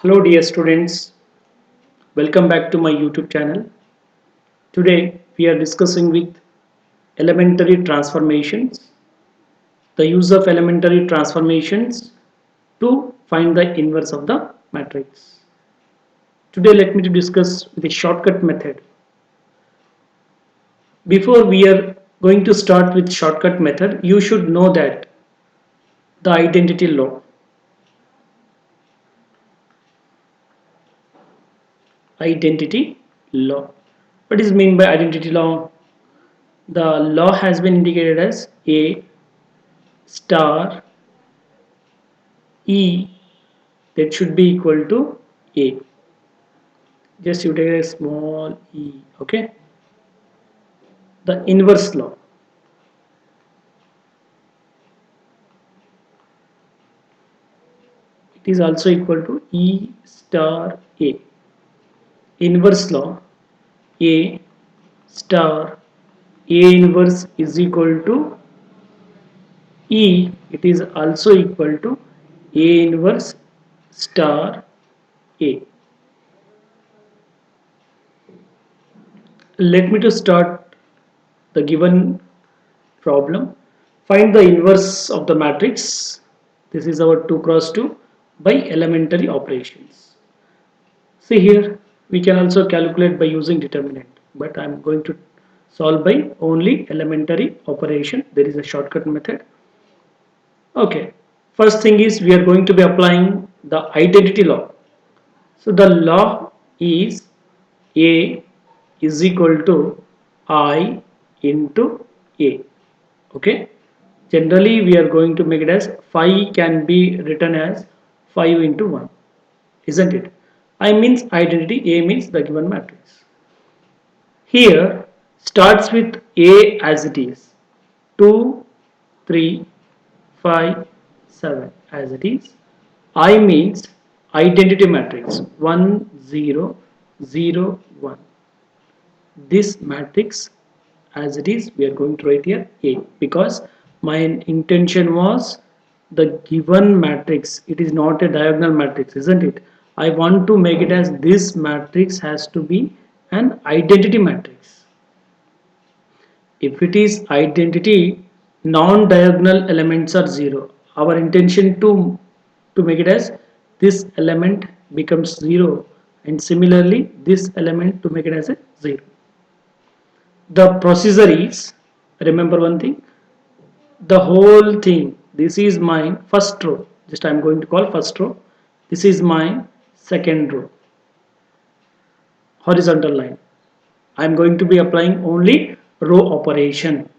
Hello dear students, welcome back to my YouTube channel. Today we are discussing with elementary transformations, the use of elementary transformations to find the inverse of the matrix. Today let me to discuss the shortcut method. Before we are going to start with shortcut method, you should know that the identity law. Identity law. What is mean by identity law? The law has been indicated as A star E that should be equal to A. Just you take a small e, okay? The inverse law. It is also equal to E star A. Inverse law A star A inverse is equal to E. It is also equal to A inverse star A. Let me to start the given problem. Find the inverse of the matrix. This is our 2 cross 2 by elementary operations. See here, we can also calculate by using determinant, but I am going to solve by only elementary operation. There is a shortcut method. Okay, first thing is we are going to be applying the identity law. So the law is A is equal to I into A. Okay, generally we are going to make it as 5 can be written as 5 into 1, isn't it? I means identity, A means the given matrix. Here starts with A as it is, 2, 3, 5, 7 as it is. I means identity matrix 1, 0, 0, 1. This matrix as it is we are going to write here A, because my intention was the given matrix, it is not a diagonal matrix, isn't it? I want to make it as this matrix has to be an identity matrix. If it is identity, non-diagonal elements are 0. Our intention to make it as this element becomes 0, and similarly this element to make it as a 0. The procedure is, remember one thing, the whole thing, this is my first row, just I am going to call first row, this is my second row, horizontal line. I am going to be applying only row operation,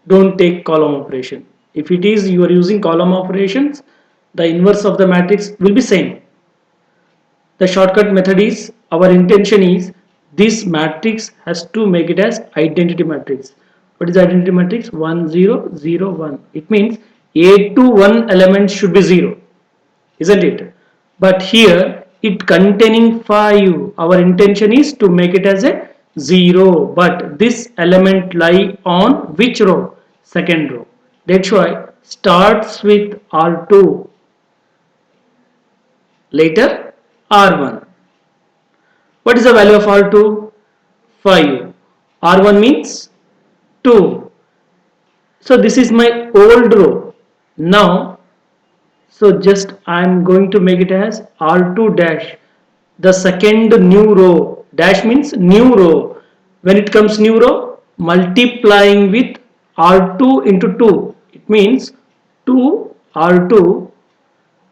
don't take column operation. If it is you are using column operations, the inverse of the matrix will be same. The shortcut method is, our intention is this matrix has to make it as identity matrix. What is identity matrix? 1 0 0 1. It means A to 1 element should be 0, isn't it? But here it containing 5, our intention is to make it as a 0, but this element lie on which row? Second row. That's why starts with R2, later R1. What is the value of R2? 5. R1 means 2. So this is my old row. Now, so just I am going to make it as R2 dash. The second new row. Dash means new row. When it comes new row, multiplying with R2 into 2. It means 2 R2,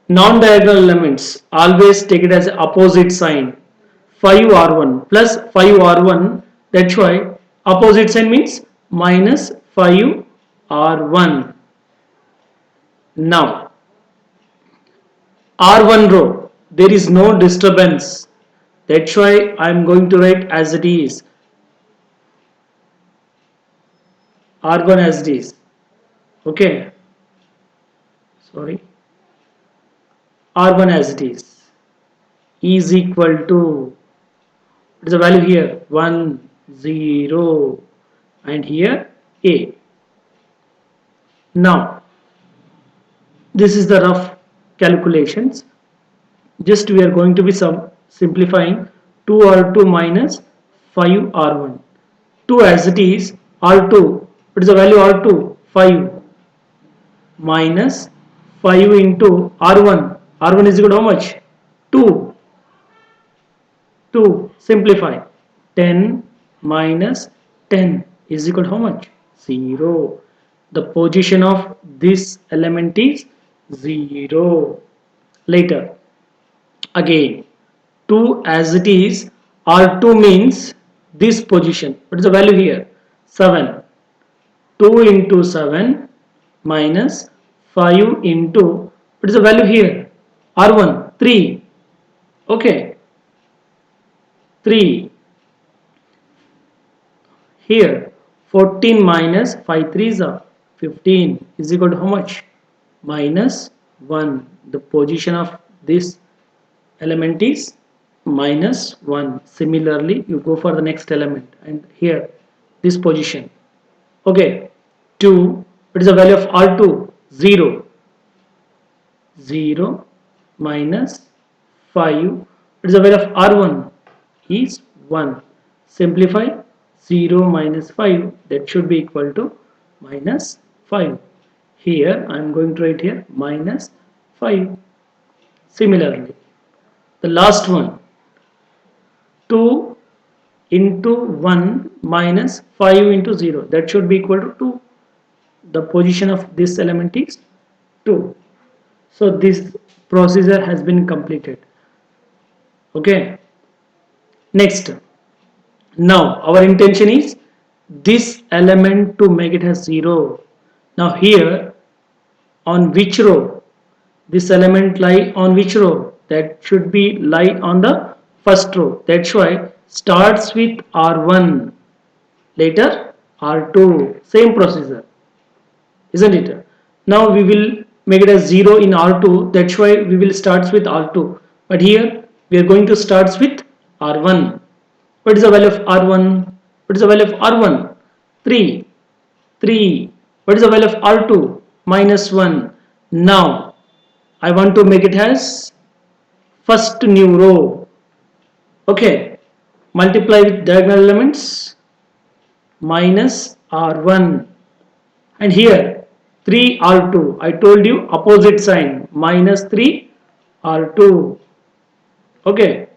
non-diagonal elements. Always take it as opposite sign. 5R1 plus 5R1, that's why opposite sign means minus 5R1. Now R1 row, there is no disturbance, that's why I am going to write as it is, R1 as it is. Okay, sorry, R1 as it is equal to, what is the value here? 1 0, and here A. Now this is the rough calculations. Just we are going to be simplifying 2r2 minus 5r1. 2 as it is, r2, what is the value r2? 5 minus 5 into r1. r1 is equal to how much? 2. 2. Simplify. 10 minus 10 is equal to how much? 0. The position of this element is 0. Later, again 2 as it is, r2 means this position. What is the value here? 7. 2 into 7 minus 5 into, what is the value here? r1, 3. Okay, 3. Here 14 minus 5 threes are 15 is equal to how much? Minus 1. The position of this element is minus 1. Similarly, you go for the next element and here this position. Okay, 2. What is the value of r2? 0. 0 minus 5. What is the value of r1? Is 1. Simplify. 0 minus 5, that should be equal to minus 5. Here I am going to write here minus 5. Similarly, the last one, 2 into 1 minus 5 into 0, that should be equal to 2. The position of this element is 2. So this procedure has been completed. Okay, next, now our intention is this element to make it as 0. Now here, on which row this element lie, on which row? That should be lie on the first row. That's why starts with r1, later r2, same procedure, isn't it? Now we will make it as 0 in r2, that's why we will start with r2, but here we are going to start with r1. What is the value of r1? What is the value of r1? 3. 3. What is the value of r2? Minus 1. Now I want to make it as first new row. Okay, multiply with diagonal elements, minus r1, and here 3 r2. I told you opposite sign, minus 3 r2. Okay,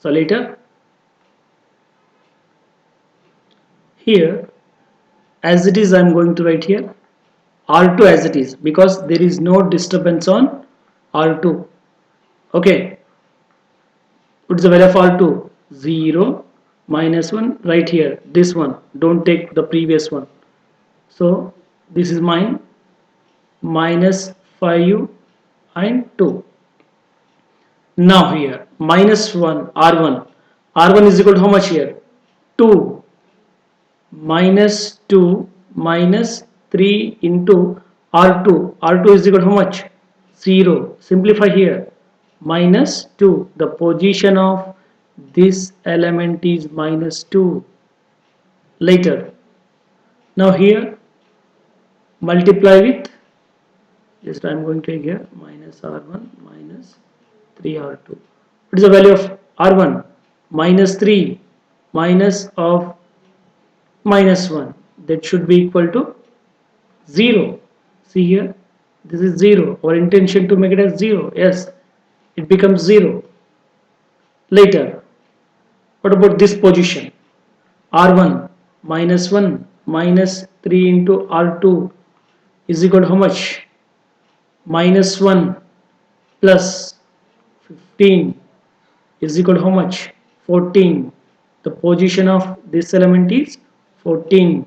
so later here as it is I am going to write here r2 as it is because there is no disturbance on r2. Okay, what is the value of r2? 0 minus 1 right here, this one, don't take the previous one. So this is mine, minus 5 and 2. Now here minus 1 r1. r1 is equal to how much here? 2. Minus 2 minus 3 into r2. r2 is equal to how much? 0. Simplify here. Minus 2. The position of this element is minus 2. Later. Now here multiply with, just I am going to take here minus r1 minus 3r2. What is the value of r1? Minus 3 minus of minus 1, that should be equal to 0. See here, this is 0. Our intention to make it as 0. Yes, it becomes 0. Later, what about this position? r1 minus 1 minus 3 into r2 is equal to how much? Minus 1 plus 15 is equal to how much? 14. The position of this element is 14.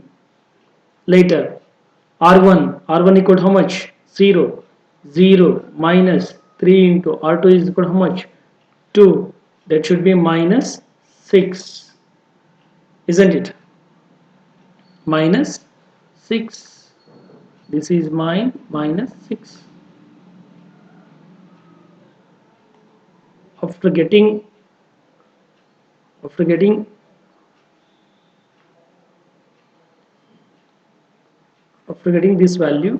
Later, r1 equal to how much? 0. 0 minus 3 into r2 is equal to how much? 2. That should be minus 6, isn't it? Minus 6. This is mine, minus 6. after getting after getting after getting this value,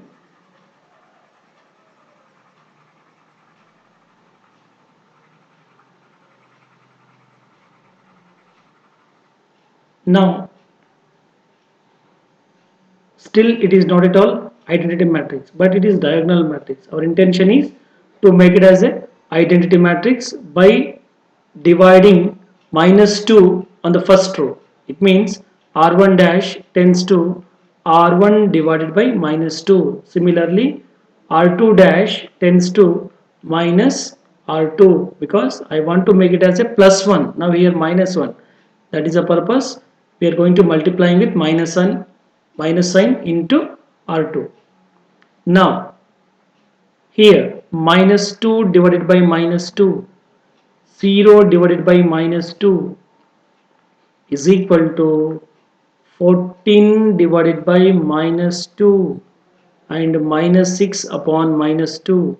now still it is not at all identity matrix, but it is diagonal matrix. Our intention is to make it as a identity matrix by dividing -2 on the first row. It means R1 dash tends to R1 divided by -2. Similarly, R2 dash tends to minus R2, because I want to make it as a +1. Now here -1. That is the purpose. We are going to multiplying with minus sign into R2. Now here -2 divided by -2, 0 divided by -2 is equal to 14 divided by -2 and -6 upon -2.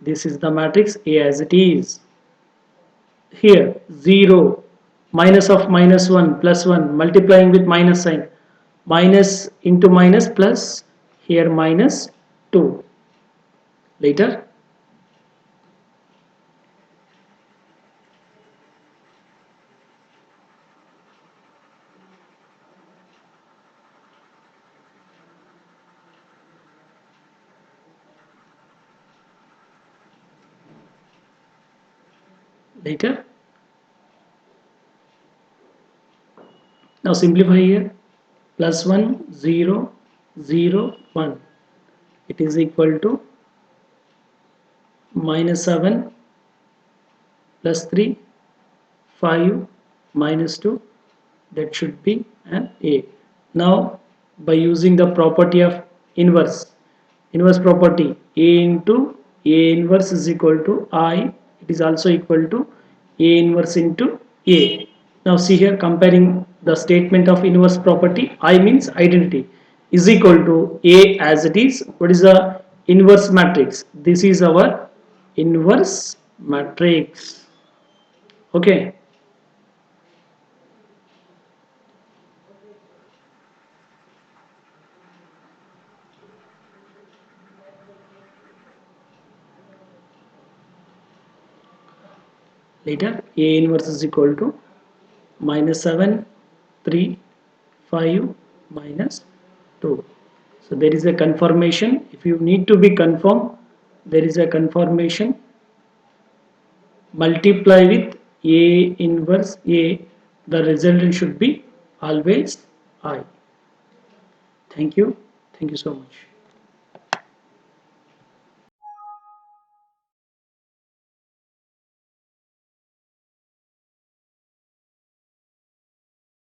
This is the matrix A as it is. Here 0, minus of -1 plus 1, multiplying with minus sign, minus into minus plus, here -2. Later later now simplify here. +1 0 0 1, it is equal to -7 plus 3 5 -2, that should be an A. Now by using the property of inverse property, A into A inverse is equal to I, it is also equal to A inverse into A. Now see here, comparing the statement of inverse property, I means identity, is equal to A as it is. What is the inverse matrix? This is our inverse matrix. Okay. Later A inverse is equal to -7 3 5 -2. So there is a confirmation. If you need to be confirmed, there is a confirmation. Multiply with A inverse A, the resultant should be always I. Thank you so much.